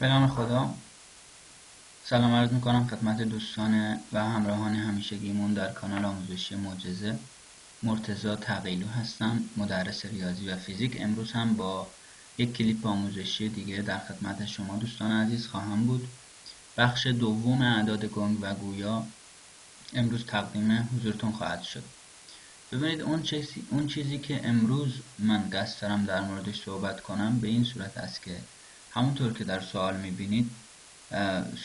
به نام خدا. سلام عرض میکنم خدمت دوستان و همراهان همیشگیمون در کانال آموزشی معجزه. مرتضی تقیلو هستم، مدرس ریاضی و فیزیک. امروز هم با یک کلیپ آموزشی دیگه در خدمت شما دوستان عزیز خواهم بود. بخش دوم اعداد گنگ و گویا امروز تقدیم حضورتون خواهد شد. ببینید اون چیزی که امروز من قصد دارم در موردش صحبت کنم به این صورت است که همونطور که در سوال میبینید،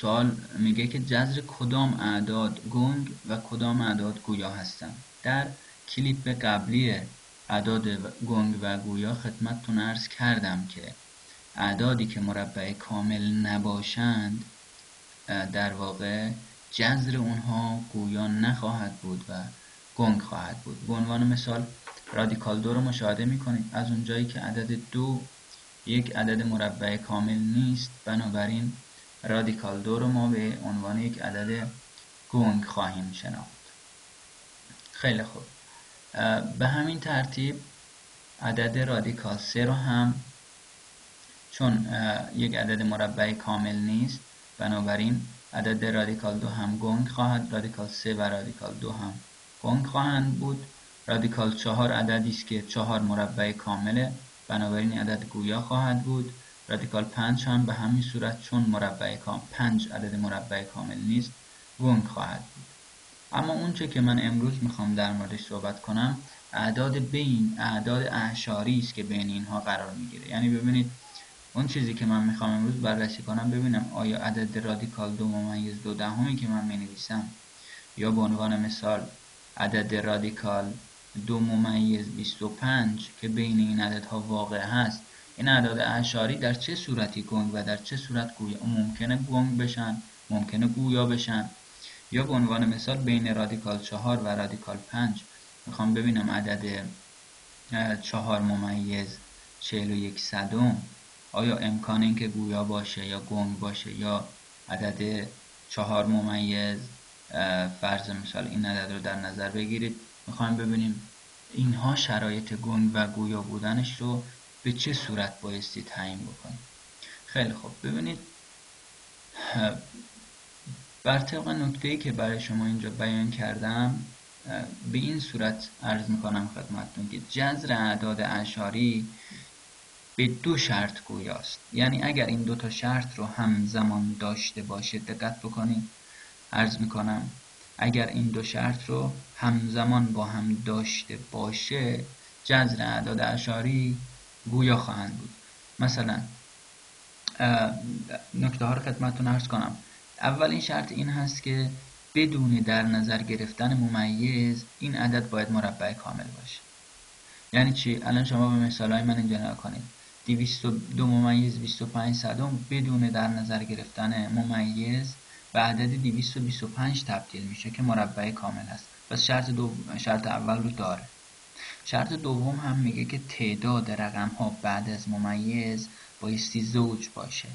سوال میگه که جذر کدام اعداد گنگ و کدام اعداد گویا هستند. در کلیپ قبلی اعداد گنگ و گویا خدمتتون عرض کردم که اعدادی که مربع کامل نباشند در واقع جذر اونها گویا نخواهد بود و گنگ خواهد بود. به عنوان مثال رادیکال 2 رو مشاهده میکنید. از اونجایی که عدد 2 یک عدد مربع کامل نیست، بنابراین رادیکال 2 رو ما به عنوان یک عدد گنگ خواهیم شناخت. خیلی خوب. به همین ترتیب عدد رادیکال 3 رو هم چون یک عدد مربع کامل نیست، بنابراین عدد رادیکال 2 هم گنگ خواهد، رادیکال 3 و رادیکال 2 هم گنگ خواهند بود. رادیکال 4 عددی است که 4 مربع کامله، بنابراین عدد گویا خواهد بود. رادیکال 5 هم به همین صورت چون 5 عدد مربع کامل نیست، گنگ خواهد بود. اما اونچه که من امروز میخوام در موردش صحبت کنم اعداد اعشاری است که بین اینها قرار میگیره. یعنی ببینید اون چیزی که من میخوام امروز بررسی کنم، ببینم آیا عدد رادیکال 2 ممیز 2 دهمی که من مینویسم، یا به عنوان مثال عدد رادیکال 2 ممیز 25 که بین این عددها واقع هست، این اعداد اعشاری در چه صورتی گنگ و در چه صورت گویا ممکنه گنگ بشن، ممکنه گویا بشن. یا به عنوان مثال بین رادیکال 4 و رادیکال 5 میخوام ببینم عدد 4 ممیز 41 آیا امکان این که گویا باشه یا گنگ باشه، یا عدد 4 ممیز فرض مثال این عدد رو در نظر بگیرید. میخوایم ببینیم اینها شرایط گنگ و گویا بودنش رو به چه صورت بایستی تعیین بکنیم. خیلی خوب. ببینید بر طبق نکته‌ای که برای شما اینجا بیان کردم، به این صورت عرض میکنم خدمتتون که جذر اعداد اعشاری به 2 شرط گویاست. یعنی اگر این 2 تا شرط رو همزمان داشته باشه، دقت بکنید عرض میکنم، اگر این 2 شرط رو همزمان با هم داشته باشه، جذر اعداد اعشاری گویا خواهند بود. مثلا نکته ها رو خدمتتون عرض کنم. اولین شرط این هست که بدون در نظر گرفتن ممیز این عدد باید مربع کامل باشه. یعنی چی؟ الان شما به مثالای من اینجا نگاه کنید. 202 ممیز 25 بدون در نظر گرفتن ممیز به عدد 225 تبدیل میشه که مربع کامل هست. پس شرط اول رو داره. شرط دوم هم میگه که تعداد رقم ها بعد از ممیز بایستی زوج باشه.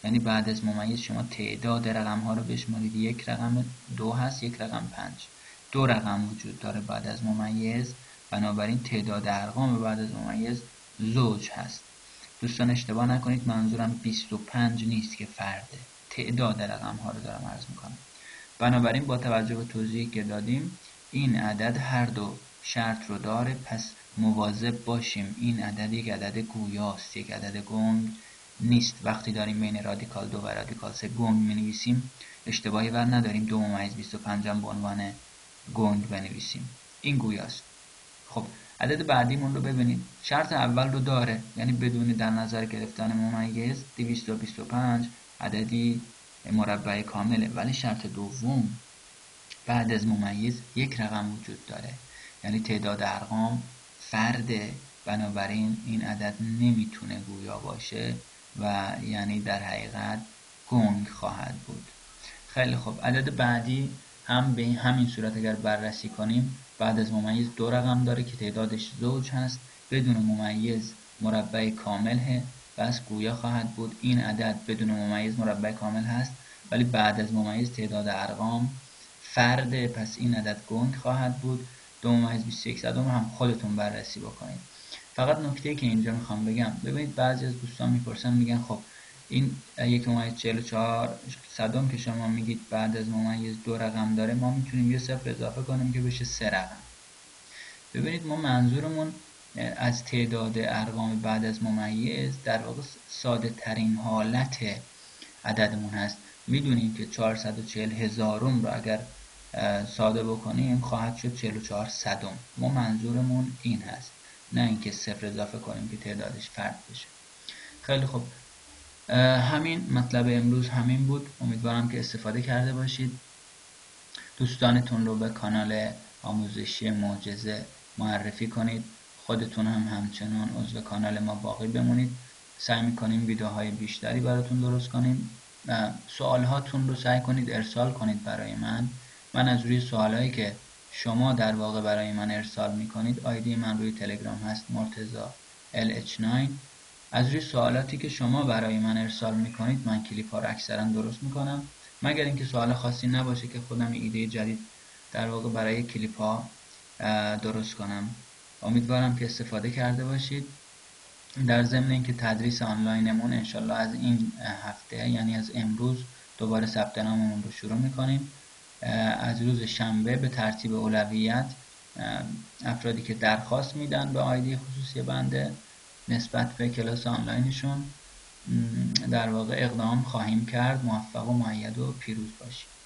یعنی بعد از ممیز شما تعداد رقم ها رو بشمارید، یک رقم 2 هست، یک رقم 5. 2 رقم وجود داره بعد از ممیز، بنابراین تعداد ارقام بعد از ممیز زوج هست. دوستان اشتباه نکنید، منظورم 25 نیست که فرده، تعداد رقم ها رو دارم عرض میکنم. بنابراین با توجه به توضیحی که دادیم، این عدد هر دو شرط رو داره، پس مواظب باشیم این عدد یک عدد گویاست، یک عدد گنگ نیست. وقتی داریم بین رادیکال 2 و رادیکال 3 گنگ می‌نویسیم، اشتباهی ور نداریم 2 ممیز 25 هم به عنوان گنگ بنویسیم، این گویاست. خب عدد بعدیمون رو ببینید. شرط اول رو داره، یعنی بدون در نظر گرفتن ممیز 225 عددی مربع کامله. ولی شرط دوم بعد از ممیز یک رقم وجود داره، یعنی تعداد ارقام فرده، بنابراین این عدد نمیتونه گویا باشه و یعنی در حقیقت گنگ خواهد بود. خیلی خوب. عدد بعدی هم به همین صورت اگر بررسی کنیم، بعد از ممیز 2 رقم داره که تعدادش زوج هست، بدون ممیز مربع کامله، پس گویا خواهد بود. این عدد بدون ممیز مربع کامل هست، ولی بعد از ممیز تعداد ارقام فرده، پس این عدد گنگ خواهد بود. 2 ممیز 21 هم خودتون بررسی بکنید. فقط نکته‌ای که اینجا میخوام بگم، ببینید بعضی از دوستان میپرسن میگن خب این 1.44 صدم که شما میگید بعد از ممیز 2 رقم داره، ما میتونیم یه صفر اضافه کنیم که بشه 3 رقم. ببینید ما منظورمون از تعداد ارقام بعد از ممیز در واقع ساده ترین حالت عددمون هست. میدونیم که 440 هزارم رو اگر ساده بکنیم خواهد شد 44 صدم. ما منظورمون این هست، نه اینکه صفر اضافه کنیم که تعدادش فرد بشه. خیلی خوب، همین مطلب امروز همین بود. امیدوارم که استفاده کرده باشید. دوستانتون رو به کانال آموزشی معجزه معرفی کنید. خودتون هم همچنان عضو کانال ما باقی بمونید. سعی میکنیم ویدیوهای بیشتری براتون درست کنیم. سوالهاتون رو سعی کنید ارسال کنید برای من. من از روی سوالهایی که شما در واقع برای من ارسال میکنید، آیدی من روی تلگرام هست مرتضی LH9. از روی سوالاتی که شما برای من ارسال میکنید من کلیپ ها رو اکثرا درست میکنم، مگر اینکه سوال خاصی نباشه که خودم ایده جدید در واقع برای کلیپ ها درست کنم. امیدوارم که استفاده کرده باشید. در ضمن اینکه تدریس آنلاینمون انشالله از این هفته، یعنی از امروز، دوباره ثبت ناممون رو شروع میکنیم. از روز شنبه به ترتیب اولویت افرادی که درخواست میدن به آیدی خصوصی بنده نسبت به کلاس آنلاینشون در واقع اقدام خواهیم کرد. موفق و مؤید و پیروز باشید.